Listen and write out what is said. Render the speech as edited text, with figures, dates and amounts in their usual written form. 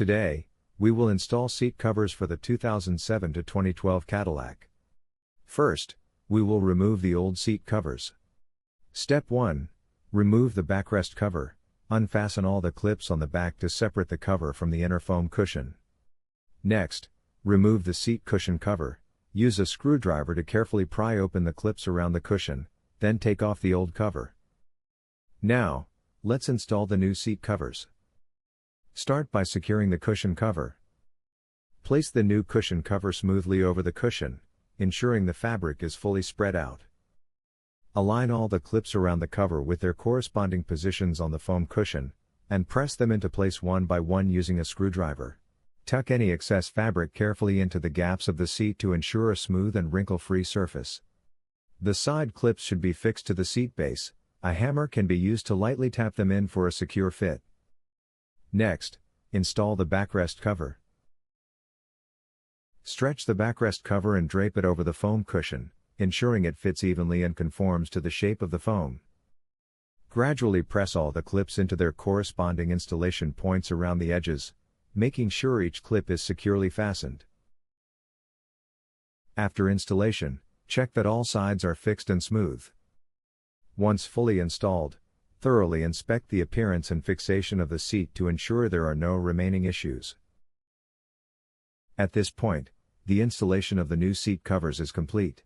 Today, we will install seat covers for the 2007 to 2012 Cadillac. First, we will remove the old seat covers. Step 1. Remove the backrest cover. Unfasten all the clips on the back to separate the cover from the inner foam cushion. Next, remove the seat cushion cover. Use a screwdriver to carefully pry open the clips around the cushion, then take off the old cover. Now, let's install the new seat covers. Start by securing the cushion cover. Place the new cushion cover smoothly over the cushion, ensuring the fabric is fully spread out. Align all the clips around the cover with their corresponding positions on the foam cushion, and press them into place one by one using a screwdriver. Tuck any excess fabric carefully into the gaps of the seat to ensure a smooth and wrinkle-free surface. The side clips should be fixed to the seat base. A hammer can be used to lightly tap them in for a secure fit. Next, install the backrest cover. Stretch the backrest cover and drape it over the foam cushion, ensuring it fits evenly and conforms to the shape of the foam. Gradually press all the clips into their corresponding installation points around the edges, making sure each clip is securely fastened. After installation, check that all sides are fixed and smooth. Once fully installed, thoroughly inspect the appearance and fixation of the seat to ensure there are no remaining issues. At this point, the installation of the new seat covers is complete.